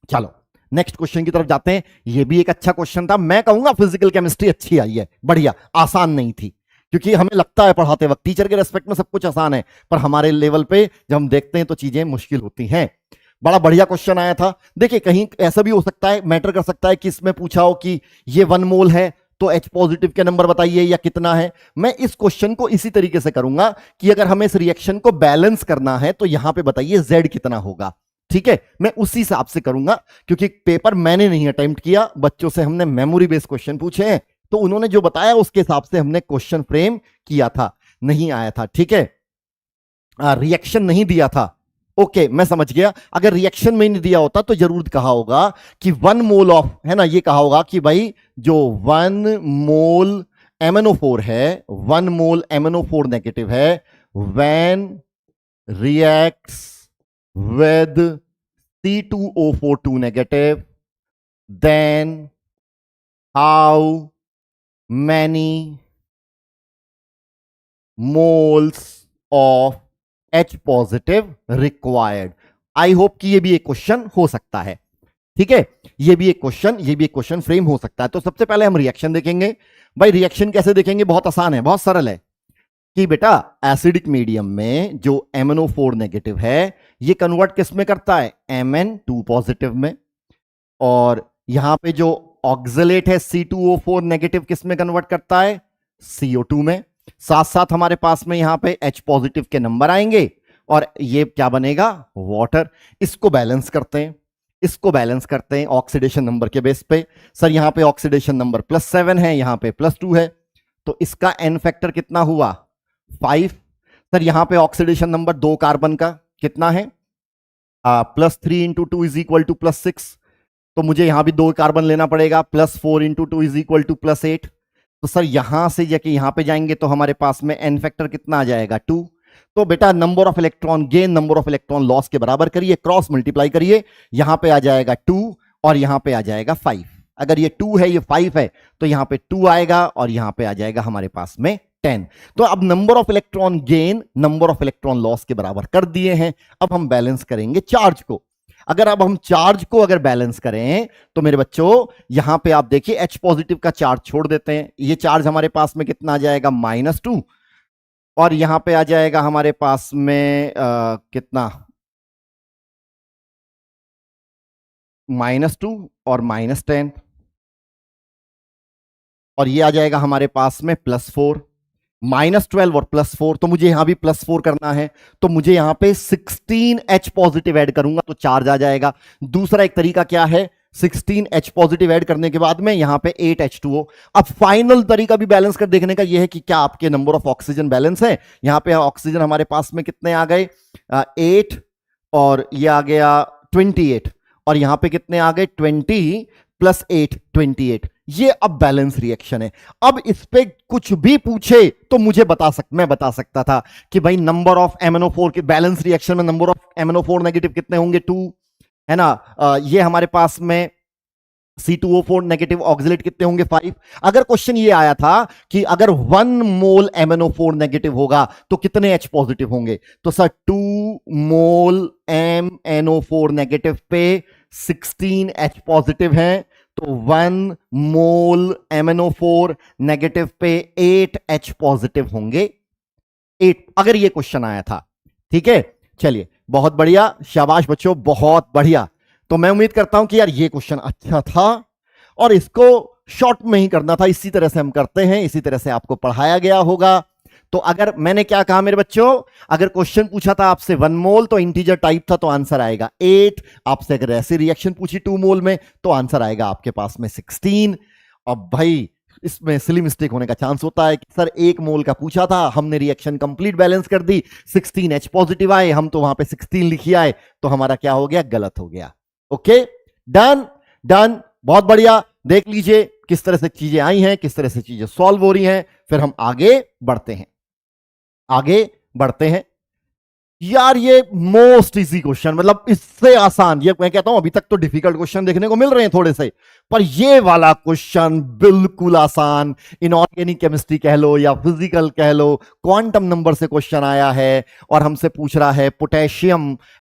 चलो next question की तरफ जाते हैं। ये भी एक अच्छा क्वेश्चन था, मैं कहूंगा फिजिकल केमिस्ट्री अच्छी आई है, बढ़िया, आसान नहीं थी, क्योंकि हमें लगता है पढ़ाते वक्त टीचर के रेस्पेक्ट में सब कुछ आसान है, पर हमारे लेवल पे जब हम देखते हैं तो चीजें मुश्किल होती हैं। बड़ा बढ़िया क्वेश्चन आया था। देखिए कहीं ऐसा भी हो सकता है, मैटर कर सकता है कि इसमें पूछा हो कि ये 1 मोल है तो H पॉजिटिव के नंबर बताइए या कितना है। मैं इस क्वेश्चन को इसी तरीके से करूंगा कि अगर हमें इस रिएक्शन को बैलेंस करना है तो यहां पे बताइए Z कितना होगा। ठीक है, मैं उसी हिसाब से करूंगा, क्योंकि पेपर मैंने नहीं अटेम्प्ट किया, बच्चों से हमने मेमोरी बेस्ड क्वेश्चन पूछे हैं, तो उन्होंने जो बताया उसके हिसाब से हमने क्वेश्चन फ्रेम किया था, नहीं आया था। ठीक है, रिएक्शन नहीं दिया था, ओके मैं समझ गया। अगर रिएक्शन में नहीं दिया होता तो जरूर कहा होगा कि 1 मोल ऑफ, है ना, ये कहा होगा कि भाई जो 1 मोल MnO4 है, 1 मोल MnO4 नेगेटिव है, when reacts with C2O42 negative, then how many moles of H positive required? I hope कि ये भी एक क्वेश्चन हो सकता है। ठीक है, ये भी एक क्वेश्चन फ्रेम हो सकता है। तो सबसे पहले हम रिएक्शन देखेंगे। भाई रिएक्शन कैसे देखेंगे? बहुत आसान है, बहुत सरल है कि बेटा एसिडिक मीडियम में जो MnO4 नेगेटिव है ये कन्वर्ट किस में करता है? Mn2 पॉजिटिव में। और यहां पे जो ऑक्सलेट है C2O4 नेगेटिव किस में कन्वर्ट करता है? CO2 में। साथ साथ हमारे पास में यहां पे H पॉजिटिव के नंबर आएंगे और ये क्या बनेगा? वाटर। इसको बैलेंस करते हैं ऑक्सीडेशन नंबर के बेस पे। सर यहां पे ऑक्सीडेशन नंबर +7 है, यहां पे +2 है, तो इसका N फैक्टर कितना हुआ? 5। सर यहां पे ऑक्सीडेशन नंबर 2 कार्बन का कितना है? +3 इंटू 2 इज इक्वल टू +6, तो मुझे यहां भी 2 कार्बन लेना पड़ेगा। +4 इंटू 2 इज इक्वल टू +8। तो सर यहां से जाके यहां पे जाएंगे तो हमारे पास में N फैक्टर कितना आ जाएगा? 2। तो बेटा number of electron gain number of electron loss के बराबर करिए, क्रॉस मल्टीप्लाई करिए, यहां पे आ जाएगा 2 और यहां पे आ जाएगा 5। अगर ये 2 है ये 5 है तो यहां पे 2 आएगा और यहां पे आ जाएगा हमारे पास में 10। तो अब number of electron gain number of electron loss के बराबर कर दिए हैं। अब हम बैलेंस करेंगे चार्ज को। अब हम चार्ज को अगर बैलेंस करें तो मेरे बच्चों यहां पे आप देखिए H पॉजिटिव का चार्ज छोड़ देते हैं, ये चार्ज हमारे पास में कितना आ जाएगा? -2। और यहां पे आ जाएगा हमारे पास में कितना? -2 और -10। और ये आ जाएगा हमारे पास में +4, -12 और +4। तो मुझे यहां भी +4 करना है, तो मुझे यहां पे 16 H पॉजिटिव ऐड करूंगा तो चार्ज आ जाएगा। दूसरा एक तरीका क्या है? 16 H पॉजिटिव ऐड करने के बाद में यहां पे 8 H2O। अब फाइनल तरीका भी बैलेंस कर देखने का यह है कि क्या आपके नंबर ऑफ ऑक्सीजन बैलेंस है। यहां पे ऑक्सीजन हमारे पास में कितने आ गए? 8 और ये आ गया 28, और यहां पे कितने आ गए? 20 + 8 28। ये अब बैलेंस रिएक्शन है। अब इस पे कुछ भी पूछे तो मैं बता सकता था कि भाई नंबर ऑफ MnO4 के बैलेंस रिएक्शन में नंबर ऑफ MnO4 नेगेटिव कितने होंगे? 2, है ना। ये हमारे पास में C2O4 नेगेटिव ऑक्सिलेट कितने होंगे? 5। अगर क्वेश्चन ये आया था कि अगर 1 मोल MnO4 नेगेटिव होगा तो कितने H पॉजिटिव होंगे, तो सर 2 मोल MnO4 नेगेटिव पे 16 H पॉजिटिव हैं, तो 1 मोल MnO4 नेगेटिव पे 8 H पॉजिटिव होंगे। 8 अगर ये क्वेश्चन आया था। ठीक है, चलिए बहुत बढ़िया, शाबाश बच्चों, बहुत बढ़िया। तो मैं उम्मीद करता हूं कि यार ये क्वेश्चन अच्छा था और इसको शॉर्ट में ही करना था। इसी तरह से हम करते हैं, इसी तरह से आपको पढ़ाया गया होगा। तो अगर मैंने क्या कहा मेरे बच्चों, अगर क्वेश्चन पूछा था आपसे 1 मोल तो इंटीजर टाइप था तो आंसर आएगा 8। आपसे अगर ऐसी रिएक्शन पूछी 2 मोल में तो आंसर आएगा आपके पास में 16। अब भाई इसमें सिली मिस्टेक होने का चांस होता है कि सर 1 मोल का पूछा था, हमने रिएक्शन कंप्लीट बैलेंस कर दी, 16 H पॉजिटिव आए, हम तो वहां पे 16 लिखी आए, तो हमारा क्या हो गया? गलत हो गया। ओके, डन डन, बहुत बढ़िया। देख लीजिए किस तरह से चीजें आई हैं, किस तरह से चीजें सॉल्व हो रही हैं। फिर हम आगे बढ़ते हैं। यार ये मोस्ट इजी क्वेश्चन, मतलब इससे आसान, ये मैं कहता हूं अभी तक तो डिफिकल्ट क्वेश्चन देखने को मिल रहे हैं थोड़े से, पर ये वाला क्वेश्चन बिल्कुल आसान। इनऑर्गेनिक केमिस्ट्री कह लो या फिजिकल कह लो, क्वांटम नंबर से क्वेश्चन आया है और हमसे पूछ रहा है पोटेशियम